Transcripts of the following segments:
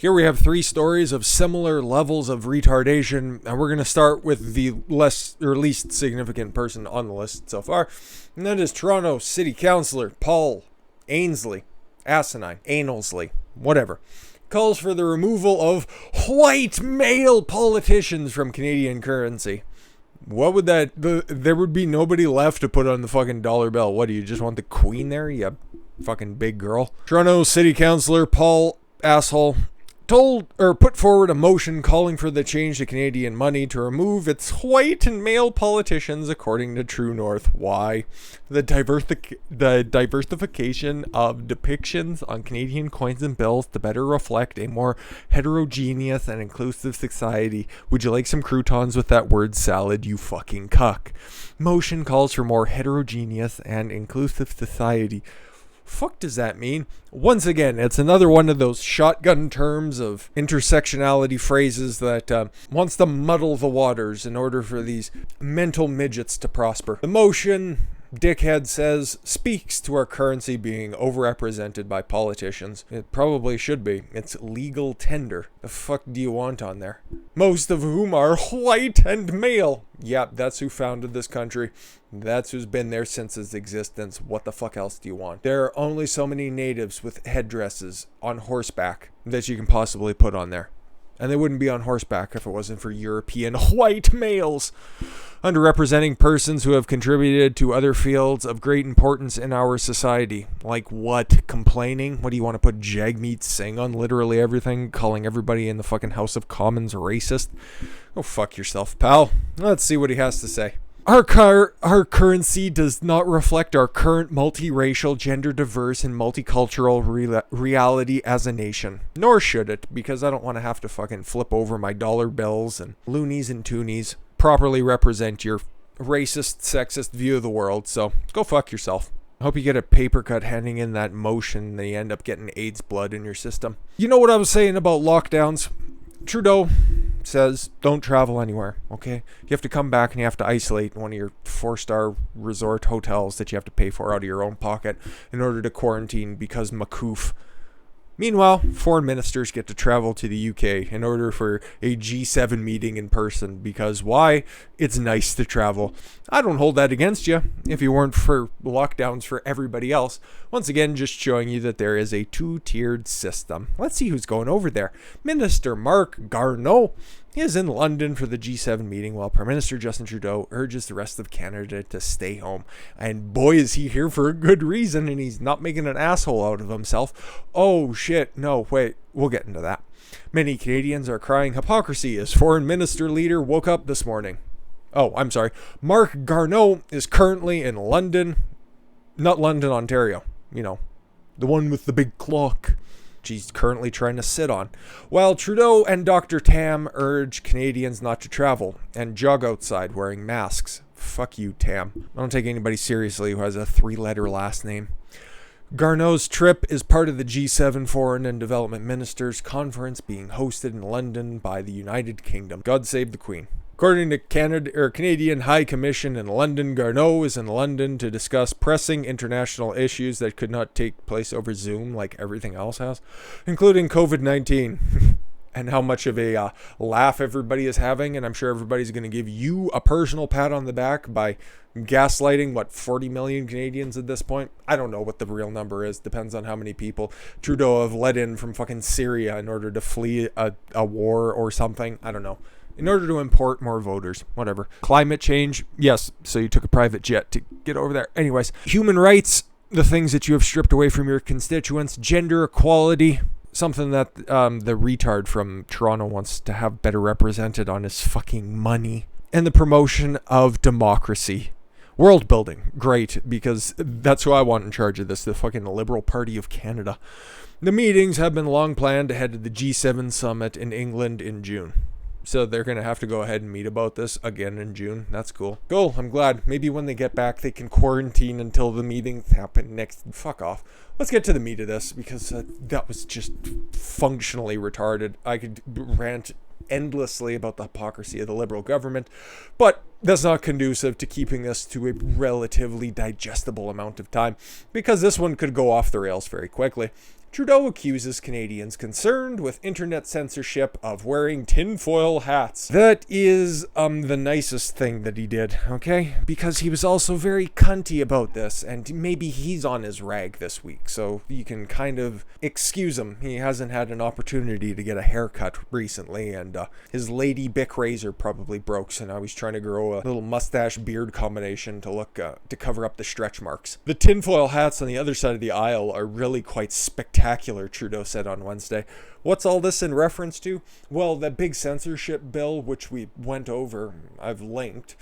Here we have 3 stories of similar levels of retardation, and we're going to start with the least significant person on the list so far, and that is Toronto City Councillor Paul Ainslie, Ainslie, whatever, calls for the removal of white male politicians from Canadian currency. What would that... there would be nobody left to put on the fucking dollar bill. What, do you just want the Queen there, you fucking big girl? Toronto City Councillor Paul put forward a motion calling for the change to Canadian money to remove its white and male politicians, according to True North. Why? The diversification of depictions on Canadian coins and bills to better reflect a more heterogeneous and inclusive society. Would you like some croutons with that word salad, you fucking cuck? Motion calls for more heterogeneous and inclusive society. Fuck does that mean? Once again, it's another one of those shotgun terms of intersectionality phrases that wants to muddle the waters in order for these mental midgets to prosper. The motion, dickhead says, speaks to our currency being overrepresented by politicians. It probably should be. It's legal tender. The fuck do you want on there? Most of whom are white and male. Yep, that's who founded this country. That's who's been there since its existence. What the fuck else do you want? There are only so many natives with headdresses on horseback that you can possibly put on there. And they wouldn't be on horseback if it wasn't for European white males. Underrepresenting persons who have contributed to other fields of great importance in our society. Like what? Complaining? What do you want to put Jagmeet Singh on literally everything? Calling everybody in the fucking House of Commons racist? Go fuck yourself, pal. Let's see what he has to say. Our currency does not reflect our current multiracial, gender diverse, and multicultural reality as a nation. Nor should it, because I don't want to have to fucking flip over my dollar bills and loonies and toonies properly represent your racist, sexist view of the world. So go fuck yourself. I hope you get a paper cut handing in that motion and you end up getting AIDS blood in your system. You know what I was saying about lockdowns? Trudeau says don't travel anywhere, okay? You have to come back and you have to isolate in one of your 4-star resort hotels that you have to pay for out of your own pocket in order to quarantine because Makoof. Meanwhile, foreign ministers get to travel to the UK in order for a G7 meeting in person because why? It's nice to travel. I don't hold that against you if you weren't for lockdowns for everybody else. Once again, just showing you that there is a 2-tiered system. Let's see who's going over there. Minister Mark Garneau is in London for the G7 meeting while Prime Minister Justin Trudeau urges the rest of Canada to stay home. And boy, is he here for a good reason, and he's not making an asshole out of himself. Oh shit, no, wait, we'll get into that. Many Canadians are crying hypocrisy as foreign minister leader woke up this morning. Oh, I'm sorry. Mark Garneau is currently in London, not London, Ontario. You know, the one with the big clock she's currently trying to sit on. While Trudeau and Dr. Tam urge Canadians not to travel and jog outside wearing masks. Fuck you, Tam. I don't take anybody seriously who has a 3-letter last name. Garneau's trip is part of the G7 Foreign and Development Ministers Conference being hosted in London by the United Kingdom. God save the Queen. According to Canadian High Commission in London, Garneau is in London to discuss pressing international issues that could not take place over Zoom like everything else has, including COVID-19 and how much of a laugh everybody is having. And I'm sure everybody's going to give you a personal pat on the back by gaslighting, 40 million Canadians at this point? I don't know what the real number is. Depends on how many people Trudeau have let in from fucking Syria in order to flee a war or something. I don't know. In order to import more voters, whatever. Climate change, yes, so you took a private jet to get over there. Anyways, human rights, the things that you have stripped away from your constituents, gender equality, something that the retard from Toronto wants to have better represented on his fucking money, and the promotion of democracy. World building, great, because that's who I want in charge of this, the fucking Liberal Party of Canada. The meetings have been long planned ahead of the G7 summit in England in June. So they're going to have to go ahead and meet about this again in June. That's cool. Cool, I'm glad. Maybe when they get back, they can quarantine until the meetings happen next. Fuck off. Let's get to the meat of this, because that was just functionally retarded. I could rant endlessly about the hypocrisy of the Liberal government, but that's not conducive to keeping this to a relatively digestible amount of time, because this one could go off the rails very quickly. Trudeau accuses Canadians concerned with internet censorship of wearing tinfoil hats. That is the nicest thing that he did, okay? Because he was also very cunty about this, and maybe he's on his rag this week, so you can kind of excuse him. He hasn't had an opportunity to get a haircut recently, and his lady Bic razor probably broke, so now he's trying to grow a little mustache beard combination to look to cover up the stretch marks. The tinfoil hats on the other side of the aisle are really quite spectacular, Trudeau said on Wednesday. What's all this in reference to? Well, that big censorship bill, which we went over, I've linked,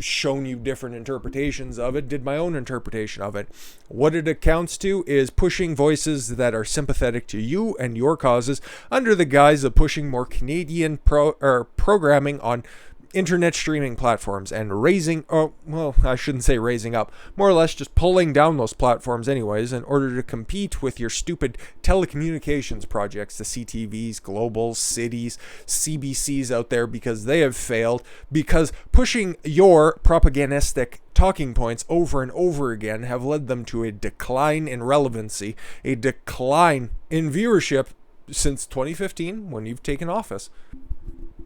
shown you different interpretations of it, did my own interpretation of it. What it accounts to is pushing voices that are sympathetic to you and your causes under the guise of pushing more Canadian programming on internet streaming platforms and raising, I shouldn't say raising up, more or less just pulling down those platforms anyways in order to compete with your stupid telecommunications projects, the CTVs, Globals, Cities, CBCs out there, because they have failed, because pushing your propagandistic talking points over and over again have led them to a decline in relevancy, a decline in viewership since 2015 when you've taken office.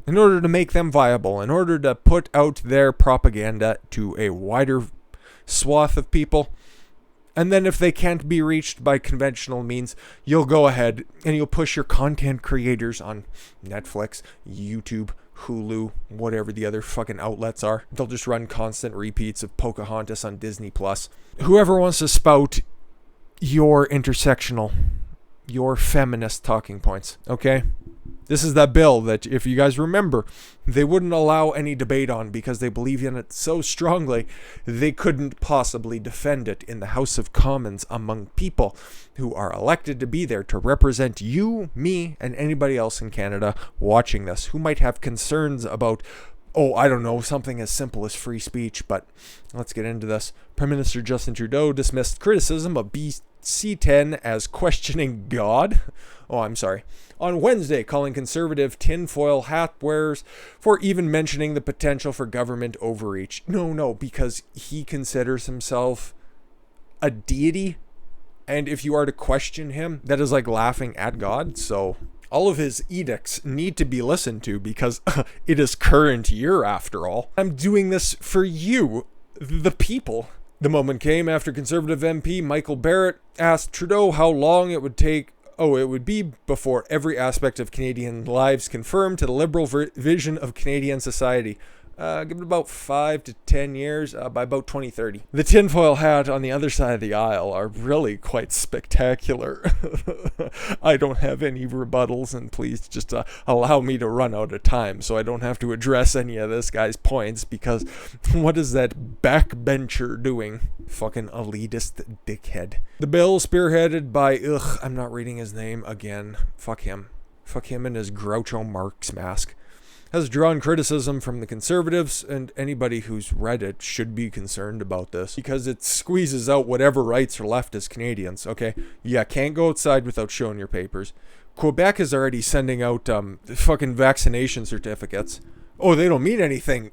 In order to make them viable, in order to put out their propaganda to a wider swath of people. And then if they can't be reached by conventional means, you'll go ahead and you'll push your content creators on Netflix, YouTube, Hulu, whatever the other fucking outlets are. They'll just run constant repeats of Pocahontas on Disney+. Whoever wants to spout your intersectional, your feminist talking points, okay? This is that bill that, if you guys remember, they wouldn't allow any debate on because they believe in it so strongly they couldn't possibly defend it in the House of Commons among people who are elected to be there to represent you, me, and anybody else in Canada watching this who might have concerns about, I don't know, something as simple as free speech. But let's get into this. Prime Minister Justin Trudeau dismissed criticism of BC10 as questioning God. On Wednesday, calling conservative tinfoil hat wearers for even mentioning the potential for government overreach. No, because he considers himself a deity. And if you are to question him, that is like laughing at God. So all of his edicts need to be listened to because it is current year after all. I'm doing this for you, the people. The moment came after Conservative MP Michael Barrett asked Trudeau how long it would be before every aspect of Canadian lives conformed to the liberal vision of Canadian society. Give it about 5 to 10 years, by about 2030. The tinfoil hat on the other side of the aisle are really quite spectacular. I don't have any rebuttals, and please just allow me to run out of time so I don't have to address any of this guy's points, because what is that backbencher doing? Fucking elitist dickhead. The bill spearheaded by, I'm not reading his name again. Fuck him. Fuck him and his Groucho Marx mask. Has drawn criticism from the Conservatives, and anybody who's read it should be concerned about this because it squeezes out whatever rights are left as Canadians, okay? Yeah, can't go outside without showing your papers. Quebec is already sending out fucking vaccination certificates. They don't mean anything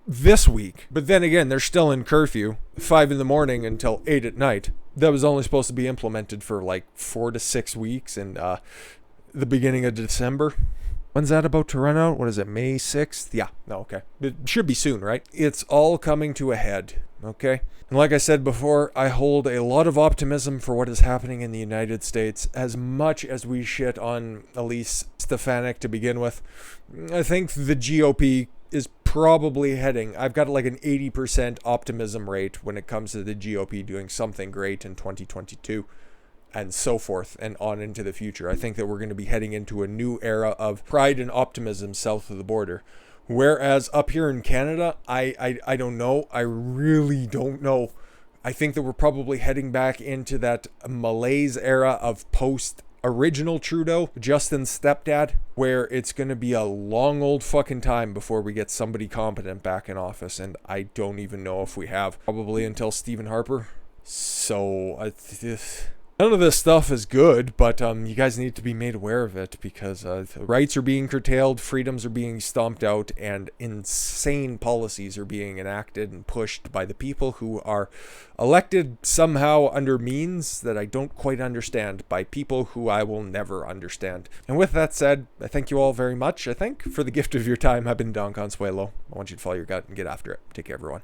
this week. But then again, they're still in curfew, 5 in the morning until 8 at night. That was only supposed to be implemented for like 4 to 6 weeks in the beginning of December. When's that about to run out? What is it, May 6th? Yeah, no, okay. It should be soon, right? It's all coming to a head, okay? And like I said before, I hold a lot of optimism for what is happening in the United States. As much as we shit on Elise Stefanik to begin with, I think the GOP is probably heading. I've got like an 80% optimism rate when it comes to the GOP doing something great in 2022. And so forth and on into the future. I think that we're going to be heading into a new era of pride and optimism south of the border. Whereas up here in Canada, I don't know. I really don't know. I think that we're probably heading back into that malaise era of post-original Trudeau, Justin's stepdad, where it's going to be a long old fucking time before we get somebody competent back in office. And I don't even know if we have. Probably until Stephen Harper. So, None of this stuff is good, but you guys need to be made aware of it because rights are being curtailed, freedoms are being stomped out, and insane policies are being enacted and pushed by the people who are elected somehow under means that I don't quite understand, by people who I will never understand. And with that said, I thank you all very much, I think, for the gift of your time. I've been Don Consuelo. I want you to follow your gut and get after it. Take care, everyone.